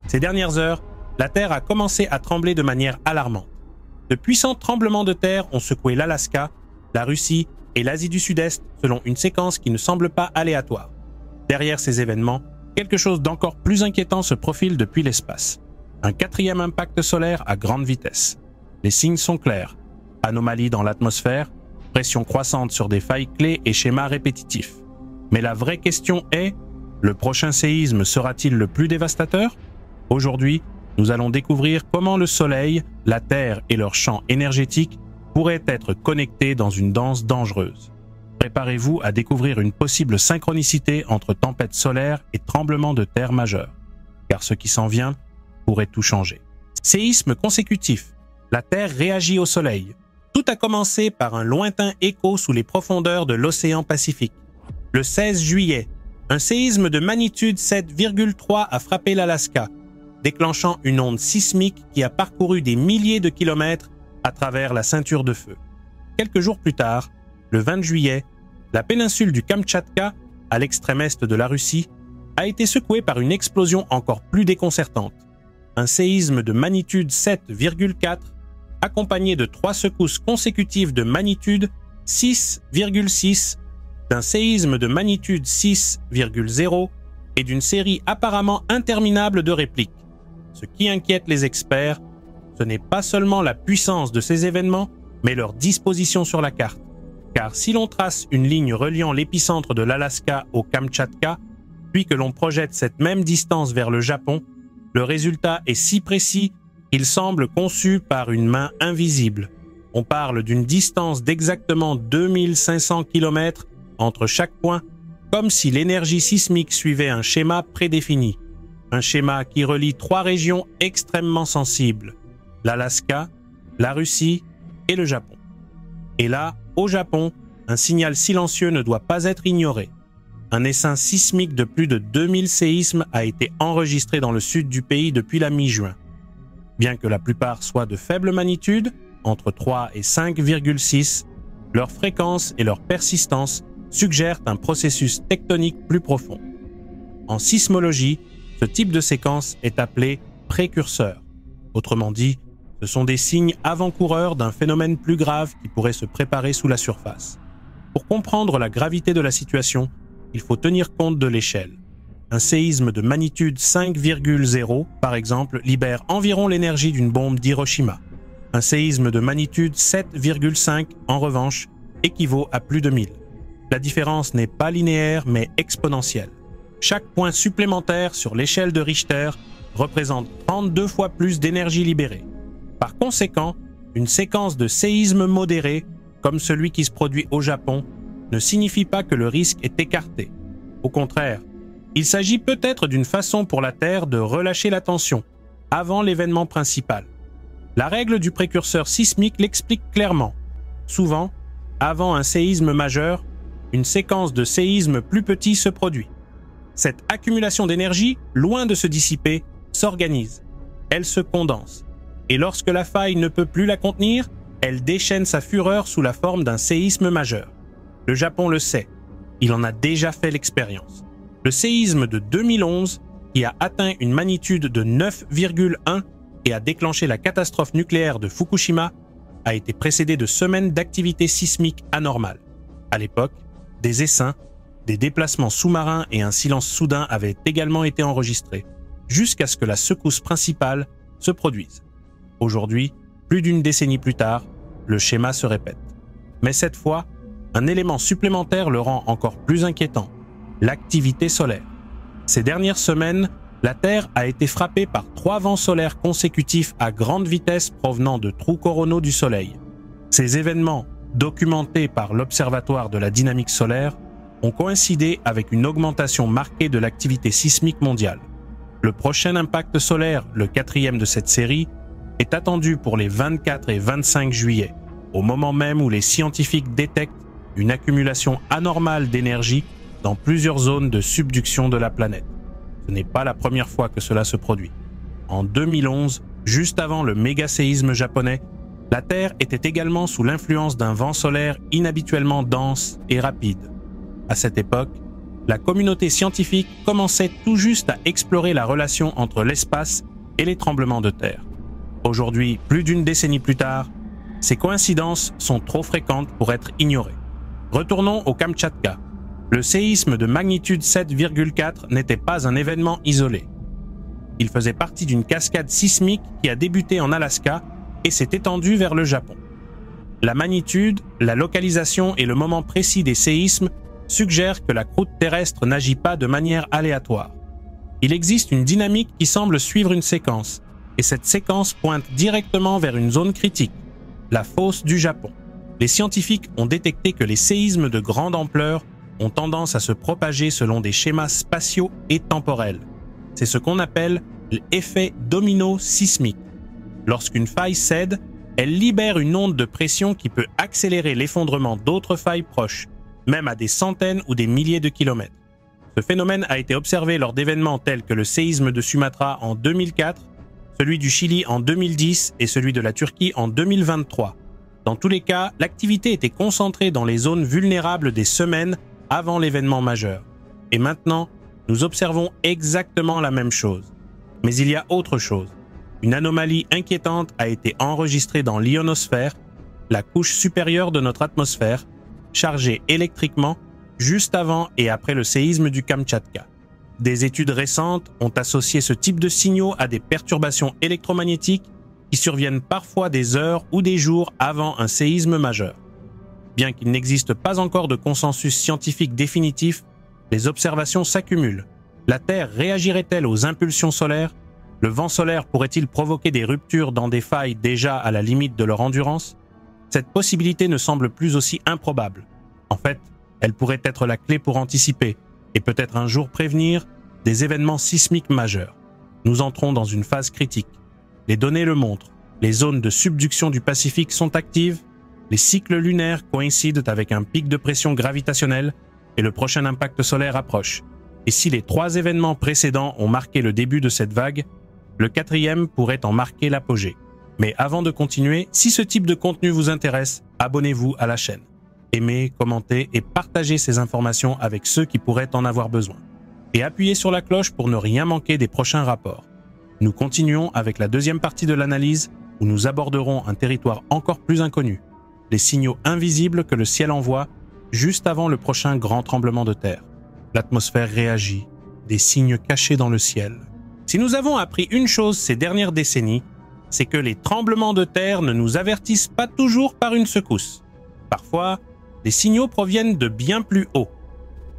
Ces dernières heures, la Terre a commencé à trembler de manière alarmante. De puissants tremblements de terre ont secoué l'Alaska, la Russie et l'Asie du Sud-Est selon une séquence qui ne semble pas aléatoire. Derrière ces événements, quelque chose d'encore plus inquiétant se profile depuis l'espace. Un quatrième impact solaire à grande vitesse. Les signes sont clairs. Anomalies dans l'atmosphère, pression croissante sur des failles clés et schémas répétitifs. Mais la vraie question est, le prochain séisme sera-t-il le plus dévastateur? Aujourd'hui, nous allons découvrir comment le Soleil, la Terre et leurs champs énergétiques pourraient être connectés dans une danse dangereuse. Préparez-vous à découvrir une possible synchronicité entre tempêtes solaires et tremblements de terre majeurs, car ce qui s'en vient pourrait tout changer. Séisme consécutif. La Terre réagit au Soleil. Tout a commencé par un lointain écho sous les profondeurs de l'océan Pacifique. Le 16 juillet, un séisme de magnitude 7,3 a frappé l'Alaska, déclenchant une onde sismique qui a parcouru des milliers de kilomètres à travers la ceinture de feu. Quelques jours plus tard, le 20 juillet, la péninsule du Kamtchatka, à l'extrême est de la Russie, a été secouée par une explosion encore plus déconcertante. Un séisme de magnitude 7,4, accompagné de 3 secousses consécutives de magnitude 6,6, d'un séisme de magnitude 6,0 et d'une série apparemment interminable de répliques. Ce qui inquiète les experts, ce n'est pas seulement la puissance de ces événements, mais leur disposition sur la carte. Car si l'on trace une ligne reliant l'épicentre de l'Alaska au Kamtchatka, puis que l'on projette cette même distance vers le Japon, le résultat est si précis qu'il semble conçu par une main invisible. On parle d'une distance d'exactement 2500 km entre chaque point, comme si l'énergie sismique suivait un schéma prédéfini. Un schéma qui relie 3 régions extrêmement sensibles, l'Alaska, la Russie et le Japon. Et là, au Japon, un signal silencieux ne doit pas être ignoré. Un essaim sismique de plus de 2000 séismes a été enregistré dans le sud du pays depuis la mi-juin. Bien que la plupart soient de faible magnitude, entre 3 et 5,6, leur fréquence et leur persistance suggèrent un processus tectonique plus profond. En sismologie, ce type de séquence est appelé précurseur. Autrement dit, ce sont des signes avant-coureurs d'un phénomène plus grave qui pourrait se préparer sous la surface. Pour comprendre la gravité de la situation, il faut tenir compte de l'échelle. Un séisme de magnitude 5,0, par exemple, libère environ l'énergie d'une bombe d'Hiroshima. Un séisme de magnitude 7,5, en revanche, équivaut à plus de 1000. La différence n'est pas linéaire, mais exponentielle. Chaque point supplémentaire sur l'échelle de Richter représente 32 fois plus d'énergie libérée. Par conséquent, une séquence de séismes modérés, comme celui qui se produit au Japon, ne signifie pas que le risque est écarté. Au contraire, il s'agit peut-être d'une façon pour la Terre de relâcher la tension, avant l'événement principal. La règle du précurseur sismique l'explique clairement. Souvent, avant un séisme majeur, une séquence de séismes plus petits se produit. Cette accumulation d'énergie, loin de se dissiper, s'organise. Elle se condense. Et lorsque la faille ne peut plus la contenir, elle déchaîne sa fureur sous la forme d'un séisme majeur. Le Japon le sait. Il en a déjà fait l'expérience. Le séisme de 2011, qui a atteint une magnitude de 9,1 et a déclenché la catastrophe nucléaire de Fukushima, a été précédé de semaines d'activité sismique anormale. À l'époque, des essaims, des déplacements sous-marins et un silence soudain avaient également été enregistrés, jusqu'à ce que la secousse principale se produise. Aujourd'hui, plus d'une décennie plus tard, le schéma se répète. Mais cette fois, un élément supplémentaire le rend encore plus inquiétant, l'activité solaire. Ces dernières semaines, la Terre a été frappée par 3 vents solaires consécutifs à grande vitesse provenant de trous coronaux du Soleil. Ces événements, documentés par l'Observatoire de la dynamique solaire, ont coïncidé avec une augmentation marquée de l'activité sismique mondiale. Le prochain impact solaire, le 4e de cette série, est attendu pour les 24 et 25 juillet, au moment même où les scientifiques détectent une accumulation anormale d'énergie dans plusieurs zones de subduction de la planète. Ce n'est pas la première fois que cela se produit. En 2011, juste avant le méga-séisme japonais, la Terre était également sous l'influence d'un vent solaire inhabituellement dense et rapide. À cette époque, la communauté scientifique commençait tout juste à explorer la relation entre l'espace et les tremblements de terre. Aujourd'hui, plus d'une décennie plus tard, ces coïncidences sont trop fréquentes pour être ignorées. Retournons au Kamtchatka. Le séisme de magnitude 7,4 n'était pas un événement isolé. Il faisait partie d'une cascade sismique qui a débuté en Alaska et s'est étendue vers le Japon. La magnitude, la localisation et le moment précis des séismes suggèrent que la croûte terrestre n'agit pas de manière aléatoire. Il existe une dynamique qui semble suivre une séquence, et cette séquence pointe directement vers une zone critique, la fosse du Japon. Les scientifiques ont détecté que les séismes de grande ampleur ont tendance à se propager selon des schémas spatiaux et temporels. C'est ce qu'on appelle l'effet domino sismique. Lorsqu'une faille cède, elle libère une onde de pression qui peut accélérer l'effondrement d'autres failles proches, même à des centaines ou des milliers de kilomètres. Ce phénomène a été observé lors d'événements tels que le séisme de Sumatra en 2004, celui du Chili en 2010 et celui de la Turquie en 2023. Dans tous les cas, l'activité était concentrée dans les zones vulnérables des semaines avant l'événement majeur. Et maintenant, nous observons exactement la même chose. Mais il y a autre chose. Une anomalie inquiétante a été enregistrée dans l'ionosphère, la couche supérieure de notre atmosphère, chargée électriquement juste avant et après le séisme du Kamtchatka. Des études récentes ont associé ce type de signaux à des perturbations électromagnétiques qui surviennent parfois des heures ou des jours avant un séisme majeur. Bien qu'il n'existe pas encore de consensus scientifique définitif, les observations s'accumulent. La Terre réagirait-elle aux impulsions solaires? Le vent solaire pourrait-il provoquer des ruptures dans des failles déjà à la limite de leur endurance? Cette possibilité ne semble plus aussi improbable. En fait, elle pourrait être la clé pour anticiper, et peut-être un jour prévenir, des événements sismiques majeurs. Nous entrons dans une phase critique. Les données le montrent. Les zones de subduction du Pacifique sont actives, les cycles lunaires coïncident avec un pic de pression gravitationnelle, et le prochain impact solaire approche. Et si les 3 événements précédents ont marqué le début de cette vague, le 4e pourrait en marquer l'apogée. Mais avant de continuer, si ce type de contenu vous intéresse, abonnez-vous à la chaîne. Aimez, commentez et partagez ces informations avec ceux qui pourraient en avoir besoin. Et appuyez sur la cloche pour ne rien manquer des prochains rapports. Nous continuons avec la deuxième partie de l'analyse où nous aborderons un territoire encore plus inconnu, les signaux invisibles que le ciel envoie juste avant le prochain grand tremblement de terre. L'atmosphère réagit, des signes cachés dans le ciel. Si nous avons appris une chose ces dernières décennies, c'est que les tremblements de terre ne nous avertissent pas toujours par une secousse. Parfois, les signaux proviennent de bien plus haut,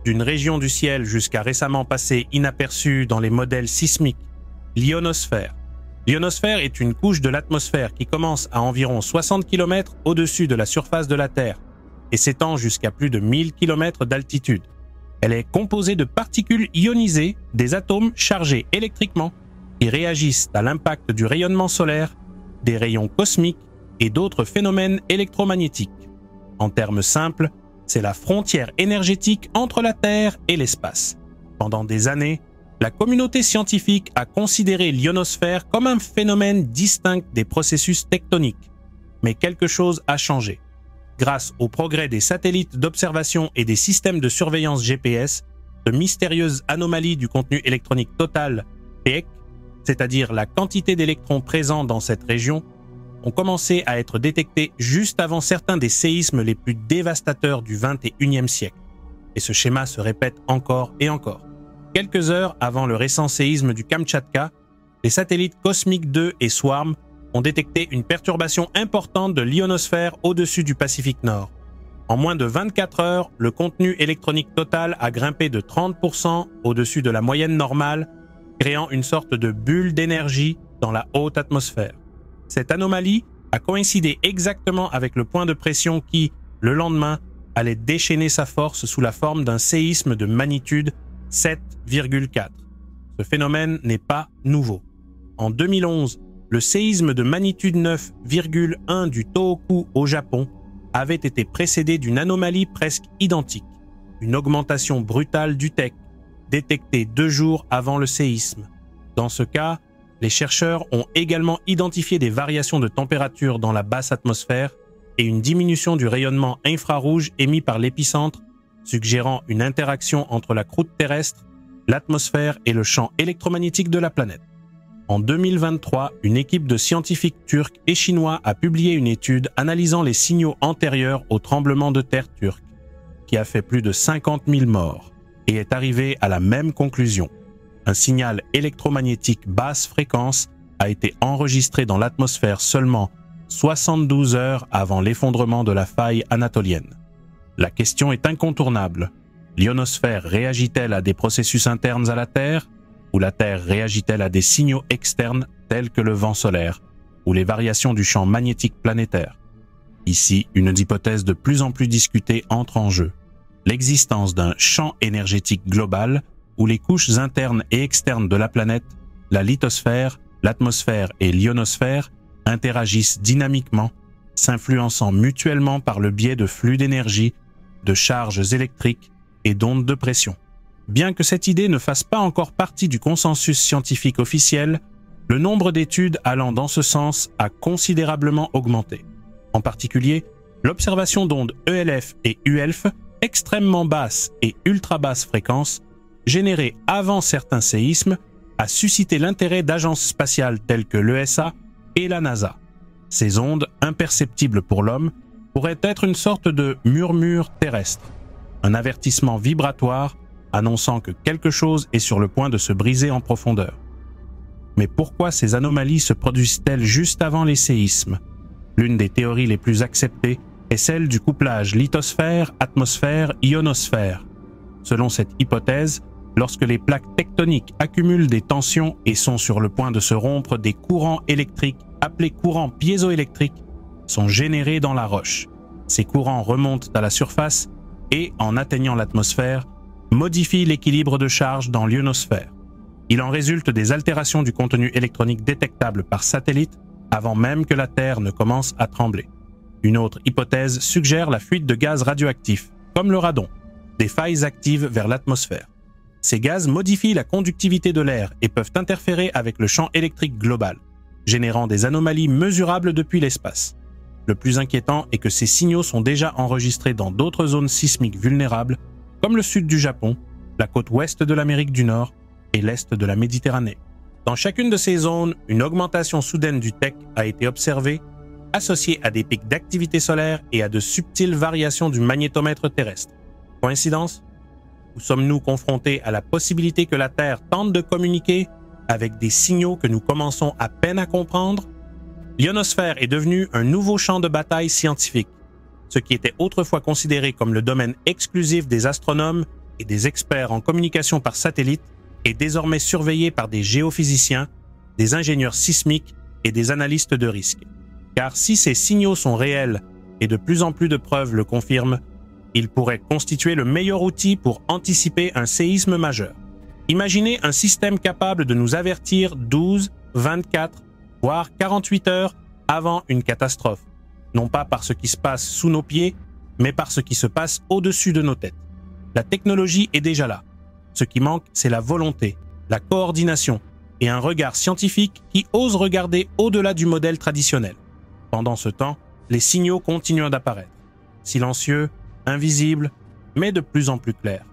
d'une région du ciel jusqu'à récemment passée inaperçue dans les modèles sismiques, l'ionosphère. L'ionosphère est une couche de l'atmosphère qui commence à environ 60 km au-dessus de la surface de la Terre et s'étend jusqu'à plus de 1000 km d'altitude. Elle est composée de particules ionisées, des atomes chargés électriquement, qui réagissent à l'impact du rayonnement solaire, des rayons cosmiques et d'autres phénomènes électromagnétiques. En termes simples, c'est la frontière énergétique entre la Terre et l'espace. Pendant des années, la communauté scientifique a considéré l'ionosphère comme un phénomène distinct des processus tectoniques. Mais quelque chose a changé. Grâce au progrès des satellites d'observation et des systèmes de surveillance GPS, de mystérieuses anomalies du contenu électronique total, PEC, c'est-à-dire la quantité d'électrons présents dans cette région, ont commencé à être détectés juste avant certains des séismes les plus dévastateurs du XXIe siècle. Et ce schéma se répète encore et encore. Quelques heures avant le récent séisme du Kamtchatka, les satellites Cosmic 2 et Swarm ont détecté une perturbation importante de l'ionosphère au-dessus du Pacifique Nord. En moins de 24 heures, le contenu électronique total a grimpé de 30% au-dessus de la moyenne normale, créant une sorte de bulle d'énergie dans la haute atmosphère. Cette anomalie a coïncidé exactement avec le point de pression qui, le lendemain, allait déchaîner sa force sous la forme d'un séisme de magnitude 7,4. Ce phénomène n'est pas nouveau. En 2011, le séisme de magnitude 9,1 du Tohoku au Japon avait été précédé d'une anomalie presque identique, une augmentation brutale du TEC, détectée 2 jours avant le séisme. Dans ce cas, les chercheurs ont également identifié des variations de température dans la basse atmosphère et une diminution du rayonnement infrarouge émis par l'épicentre suggérant une interaction entre la croûte terrestre, l'atmosphère et le champ électromagnétique de la planète. En 2023, une équipe de scientifiques turcs et chinois a publié une étude analysant les signaux antérieurs au tremblement de terre turc, qui a fait plus de 50 000 morts, et est arrivée à la même conclusion. Un signal électromagnétique basse fréquence a été enregistré dans l'atmosphère seulement 72 heures avant l'effondrement de la faille anatolienne. La question est incontournable. L'ionosphère réagit-elle à des processus internes à la Terre, ou la Terre réagit-elle à des signaux externes tels que le vent solaire ou les variations du champ magnétique planétaire? Ici, une hypothèse de plus en plus discutée entre en jeu. L'existence d'un champ énergétique global où les couches internes et externes de la planète, la lithosphère, l'atmosphère et l'ionosphère interagissent dynamiquement, s'influençant mutuellement par le biais de flux d'énergie, de charges électriques et d'ondes de pression. Bien que cette idée ne fasse pas encore partie du consensus scientifique officiel, le nombre d'études allant dans ce sens a considérablement augmenté. En particulier, l'observation d'ondes ELF et ULF extrêmement basses et ultra basses fréquences, générées avant certains séismes, a suscité l'intérêt d'agences spatiales telles que l'ESA et la NASA. Ces ondes, imperceptibles pour l'homme, pourraient être une sorte de murmure terrestre, un avertissement vibratoire annonçant que quelque chose est sur le point de se briser en profondeur. Mais pourquoi ces anomalies se produisent-elles juste avant les séismes? L'une des théories les plus acceptées est celle du couplage lithosphère-atmosphère-ionosphère. Selon cette hypothèse, lorsque les plaques tectoniques accumulent des tensions et sont sur le point de se rompre, des courants électriques, appelés courants piézoélectriques, sont générés dans la roche. Ces courants remontent à la surface et, en atteignant l'atmosphère, modifie l'équilibre de charge dans l'ionosphère. Il en résulte des altérations du contenu électronique détectable par satellite avant même que la Terre ne commence à trembler. Une autre hypothèse suggère la fuite de gaz radioactifs, comme le radon, des failles actives vers l'atmosphère. Ces gaz modifient la conductivité de l'air et peuvent interférer avec le champ électrique global, générant des anomalies mesurables depuis l'espace. Le plus inquiétant est que ces signaux sont déjà enregistrés dans d'autres zones sismiques vulnérables, comme le sud du Japon, la côte ouest de l'Amérique du Nord et l'est de la Méditerranée. Dans chacune de ces zones, une augmentation soudaine du TEC a été observée, associée à des pics d'activité solaire et à de subtiles variations du magnétomètre terrestre. Coïncidence? Ou sommes-nous confrontés à la possibilité que la Terre tente de communiquer avec des signaux que nous commençons à peine à comprendre? L'ionosphère est devenue un nouveau champ de bataille scientifique. Ce qui était autrefois considéré comme le domaine exclusif des astronomes et des experts en communication par satellite est désormais surveillé par des géophysiciens, des ingénieurs sismiques et des analystes de risque. Car si ces signaux sont réels, et de plus en plus de preuves le confirment, ils pourraient constituer le meilleur outil pour anticiper un séisme majeur. Imaginez un système capable de nous avertir 12, 24, voire 48 heures avant une catastrophe. Non pas par ce qui se passe sous nos pieds, mais par ce qui se passe au-dessus de nos têtes. La technologie est déjà là. Ce qui manque, c'est la volonté, la coordination et un regard scientifique qui ose regarder au-delà du modèle traditionnel. Pendant ce temps, les signaux continuent d'apparaître, silencieux, invisibles, mais de plus en plus clairs.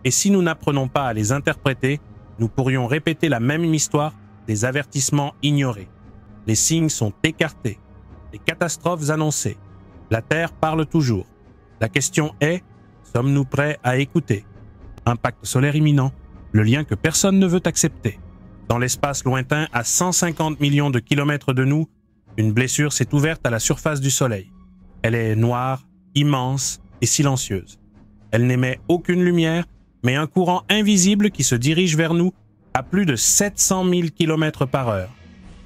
Et si nous n'apprenons pas à les interpréter, nous pourrions répéter la même histoire des avertissements ignorés. Les signes sont écartés, les catastrophes annoncées. La Terre parle toujours. La question est, sommes-nous prêts à écouter? Impact solaire imminent, le lien que personne ne veut accepter. Dans l'espace lointain, à 150 millions de kilomètres de nous, une blessure s'est ouverte à la surface du Soleil. Elle est noire, immense et silencieuse. Elle n'émet aucune lumière, mais un courant invisible qui se dirige vers nous à plus de 700 000 km par heure.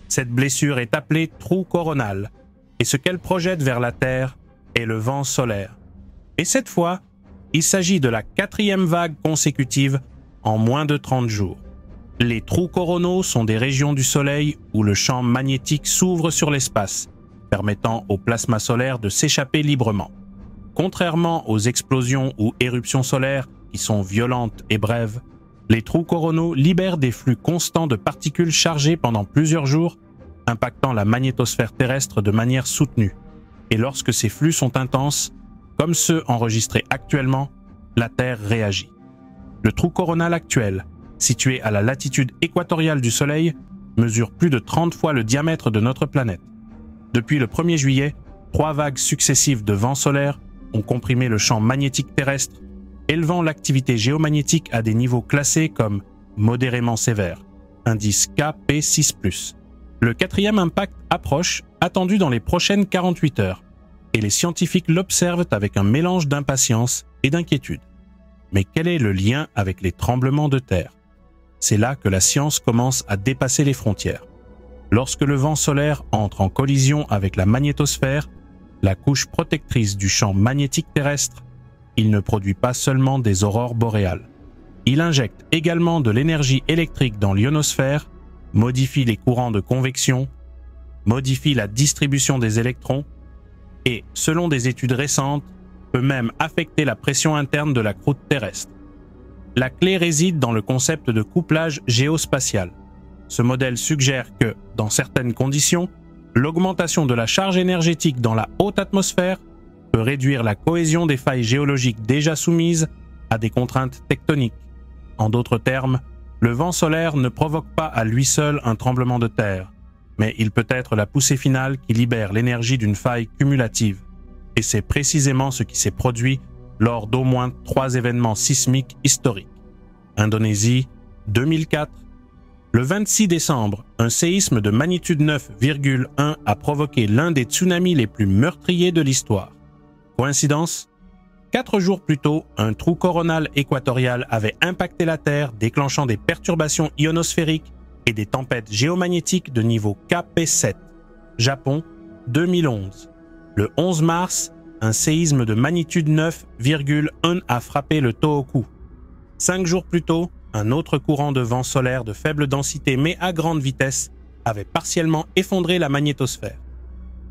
Cette blessure est appelée trou coronal, et ce qu'elle projette vers la Terre est le vent solaire. Et cette fois, il s'agit de la 4e vague consécutive en moins de 30 jours. Les trous coronaux sont des régions du Soleil où le champ magnétique s'ouvre sur l'espace, permettant au plasma solaire de s'échapper librement. Contrairement aux explosions ou éruptions solaires qui sont violentes et brèves, les trous coronaux libèrent des flux constants de particules chargées pendant plusieurs jours, impactant la magnétosphère terrestre de manière soutenue. Et lorsque ces flux sont intenses, comme ceux enregistrés actuellement, la Terre réagit. Le trou coronal actuel, situé à la latitude équatoriale du Soleil, mesure plus de 30 fois le diamètre de notre planète. Depuis le 1er juillet, 3 vagues successives de vents solaires ont comprimé le champ magnétique terrestre, élevant l'activité géomagnétique à des niveaux classés comme modérément sévères, indice KP6+. Le 4e impact approche, attendu dans les prochaines 48 heures, et les scientifiques l'observent avec un mélange d'impatience et d'inquiétude. Mais quel est le lien avec les tremblements de terre? C'est là que la science commence à dépasser les frontières. Lorsque le vent solaire entre en collision avec la magnétosphère, la couche protectrice du champ magnétique terrestre, il ne produit pas seulement des aurores boréales. Il injecte également de l'énergie électrique dans l'ionosphère, modifie les courants de convection, modifie la distribution des électrons et, selon des études récentes, peut même affecter la pression interne de la croûte terrestre. La clé réside dans le concept de couplage géospatial. Ce modèle suggère que, dans certaines conditions, l'augmentation de la charge énergétique dans la haute atmosphère peut réduire la cohésion des failles géologiques déjà soumises à des contraintes tectoniques. En d'autres termes, le vent solaire ne provoque pas à lui seul un tremblement de terre, mais il peut être la poussée finale qui libère l'énergie d'une faille cumulative. Et c'est précisément ce qui s'est produit lors d'au moins 3 événements sismiques historiques. Indonésie, 2004. Le 26 décembre, un séisme de magnitude 9,1 a provoqué l'un des tsunamis les plus meurtriers de l'histoire. Coïncidence? 4 jours plus tôt, un trou coronal équatorial avait impacté la Terre, déclenchant des perturbations ionosphériques et des tempêtes géomagnétiques de niveau KP7. Japon, 2011. Le 11 mars, un séisme de magnitude 9,1 a frappé le Tohoku. 5 jours plus tôt, un autre courant de vent solaire de faible densité mais à grande vitesse avait partiellement effondré la magnétosphère.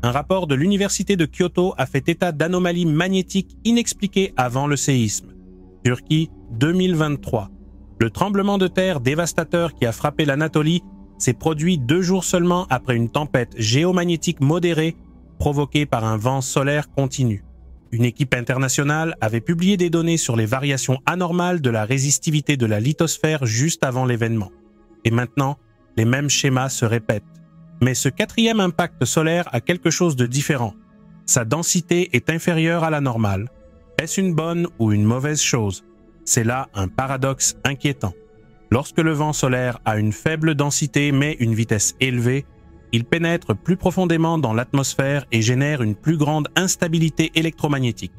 Un rapport de l'université de Kyoto a fait état d'anomalies magnétiques inexpliquées avant le séisme. Turquie, 2023. Le tremblement de terre dévastateur qui a frappé l'Anatolie s'est produit 2 jours seulement après une tempête géomagnétique modérée provoquée par un vent solaire continu. Une équipe internationale avait publié des données sur les variations anormales de la résistivité de la lithosphère juste avant l'événement. Et maintenant, les mêmes schémas se répètent. Mais ce 4e impact solaire a quelque chose de différent. Sa densité est inférieure à la normale. Est-ce une bonne ou une mauvaise chose? C'est là un paradoxe inquiétant. Lorsque le vent solaire a une faible densité mais une vitesse élevée, il pénètre plus profondément dans l'atmosphère et génère une plus grande instabilité électromagnétique.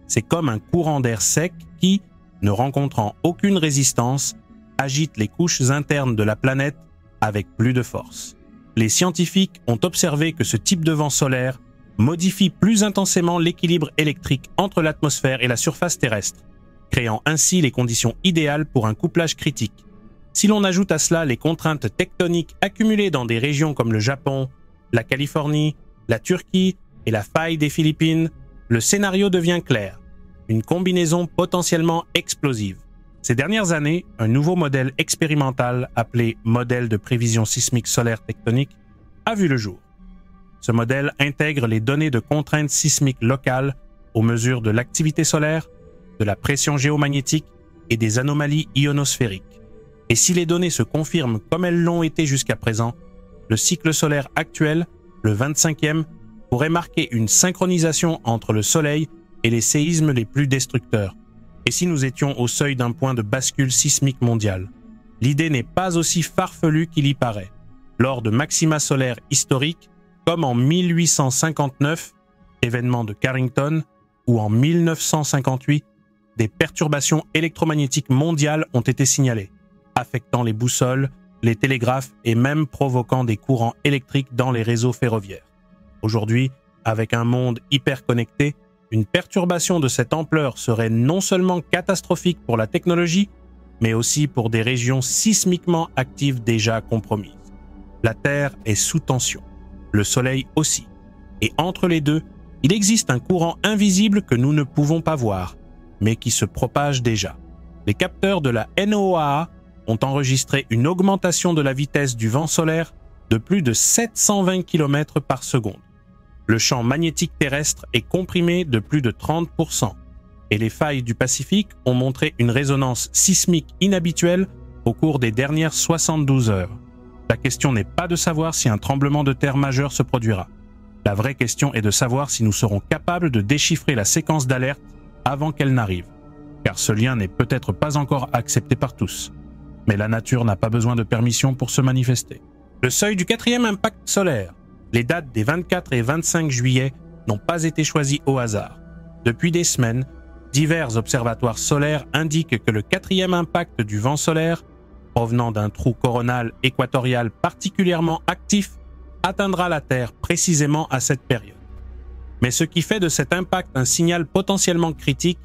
C'est comme un courant d'air sec qui, ne rencontrant aucune résistance, agite les couches internes de la planète avec plus de force. Les scientifiques ont observé que ce type de vent solaire modifie plus intensément l'équilibre électrique entre l'atmosphère et la surface terrestre, créant ainsi les conditions idéales pour un couplage critique. Si l'on ajoute à cela les contraintes tectoniques accumulées dans des régions comme le Japon, la Californie, la Turquie et la faille des Philippines, le scénario devient clair. Une combinaison potentiellement explosive. Ces dernières années, un nouveau modèle expérimental appelé modèle de prévision sismique solaire tectonique a vu le jour. Ce modèle intègre les données de contraintes sismiques locales aux mesures de l'activité solaire, de la pression géomagnétique et des anomalies ionosphériques. Et si les données se confirment comme elles l'ont été jusqu'à présent, le cycle solaire actuel, le 25e, pourrait marquer une synchronisation entre le Soleil et les séismes les plus destructeurs. Et si nous étions au seuil d'un point de bascule sismique mondial? L'idée n'est pas aussi farfelue qu'il y paraît. Lors de maxima solaires historiques, comme en 1859, événement de Carrington, ou en 1958, des perturbations électromagnétiques mondiales ont été signalées, affectant les boussoles, les télégraphes et même provoquant des courants électriques dans les réseaux ferroviaires. Aujourd'hui, avec un monde hyper connecté, une perturbation de cette ampleur serait non seulement catastrophique pour la technologie, mais aussi pour des régions sismiquement actives déjà compromises. La Terre est sous tension, le Soleil aussi. Et entre les deux, il existe un courant invisible que nous ne pouvons pas voir, mais qui se propage déjà. Les capteurs de la NOAA ont enregistré une augmentation de la vitesse du vent solaire de plus de 720 km par seconde. Le champ magnétique terrestre est comprimé de plus de 30%, et les failles du Pacifique ont montré une résonance sismique inhabituelle au cours des dernières 72 heures. La question n'est pas de savoir si un tremblement de terre majeur se produira. La vraie question est de savoir si nous serons capables de déchiffrer la séquence d'alerte avant qu'elle n'arrive. Car ce lien n'est peut-être pas encore accepté par tous. Mais la nature n'a pas besoin de permission pour se manifester. Le seuil du 4e impact solaire. Les dates des 24 et 25 juillet n'ont pas été choisies au hasard. Depuis des semaines, divers observatoires solaires indiquent que le 4e impact du vent solaire, provenant d'un trou coronal équatorial particulièrement actif, atteindra la Terre précisément à cette période. Mais ce qui fait de cet impact un signal potentiellement critique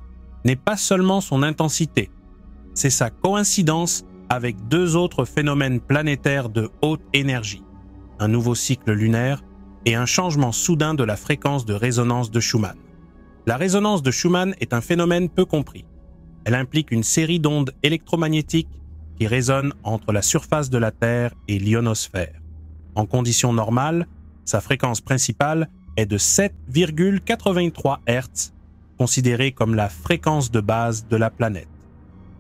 n'est pas seulement son intensité, c'est sa coïncidence avec deux autres phénomènes planétaires de haute énergie, un nouveau cycle lunaire et un changement soudain de la fréquence de résonance de Schumann. La résonance de Schumann est un phénomène peu compris. Elle implique une série d'ondes électromagnétiques qui résonnent entre la surface de la Terre et l'ionosphère. En conditions normales, sa fréquence principale est de 7,83 Hz, considérée comme la fréquence de base de la planète.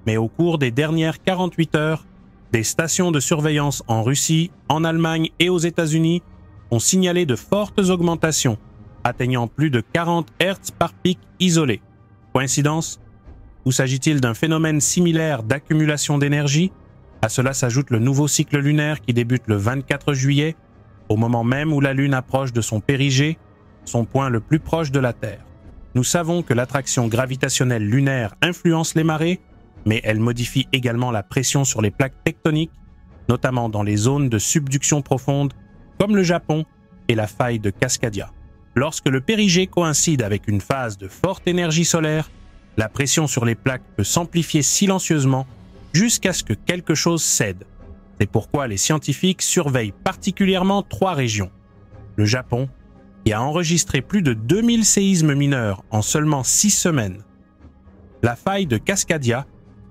Mais au cours des dernières 48 heures, des stations de surveillance en Russie, en Allemagne et aux États-Unis ont signalé de fortes augmentations, atteignant plus de 40 Hz par pic isolé. Coïncidence? Ou s'agit-il d'un phénomène similaire d'accumulation d'énergie? À cela s'ajoute le nouveau cycle lunaire qui débute le 24 juillet, au moment même où la Lune approche de son périgée, son point le plus proche de la Terre. Nous savons que l'attraction gravitationnelle lunaire influence les marées, mais elle modifie également la pression sur les plaques tectoniques, notamment dans les zones de subduction profonde, comme le Japon et la faille de Cascadia. Lorsque le périgée coïncide avec une phase de forte énergie solaire, la pression sur les plaques peut s'amplifier silencieusement jusqu'à ce que quelque chose cède. C'est pourquoi les scientifiques surveillent particulièrement 3 régions. Le Japon, qui a enregistré plus de 2000 séismes mineurs en seulement 6 semaines. La faille de Cascadia,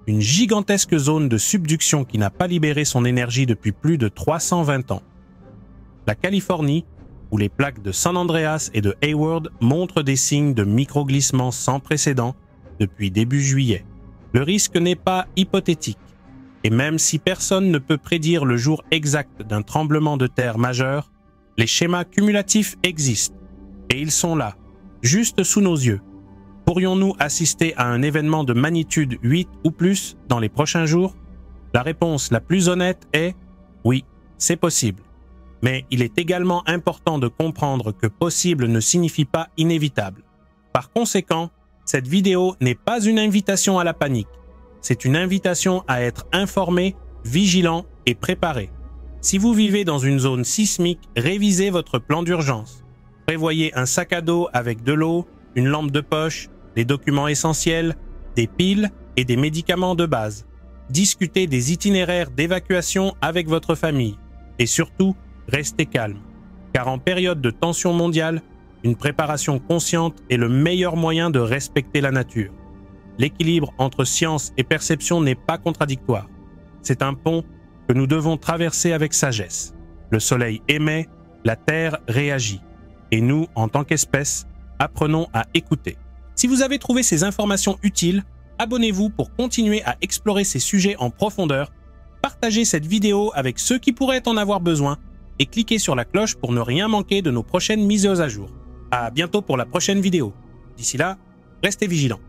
une gigantesque zone de subduction qui n'a pas libéré son énergie depuis plus de 320 ans. La Californie, où les plaques de San Andreas et de Hayward montrent des signes de microglissement sans précédent depuis début juillet. Le risque n'est pas hypothétique, et même si personne ne peut prédire le jour exact d'un tremblement de terre majeur, les schémas cumulatifs existent, et ils sont là, juste sous nos yeux. Pourrions-nous assister à un événement de magnitude 8 ou plus dans les prochains jours? La réponse la plus honnête est oui, c'est possible. Mais il est également important de comprendre que possible ne signifie pas inévitable. Par conséquent, cette vidéo n'est pas une invitation à la panique. C'est une invitation à être informé, vigilant et préparé. Si vous vivez dans une zone sismique, révisez votre plan d'urgence. Prévoyez un sac à dos avec de l'eau, une lampe de poche, des documents essentiels, des piles et des médicaments de base. Discutez des itinéraires d'évacuation avec votre famille. Et surtout, restez calme. Car en période de tension mondiale, une préparation consciente est le meilleur moyen de respecter la nature. L'équilibre entre science et perception n'est pas contradictoire. C'est un pont que nous devons traverser avec sagesse. Le soleil émet, la terre réagit. Et nous, en tant qu'espèce, apprenons à écouter. Si vous avez trouvé ces informations utiles, abonnez-vous pour continuer à explorer ces sujets en profondeur, partagez cette vidéo avec ceux qui pourraient en avoir besoin et cliquez sur la cloche pour ne rien manquer de nos prochaines mises à jour. À bientôt pour la prochaine vidéo. D'ici là, restez vigilants.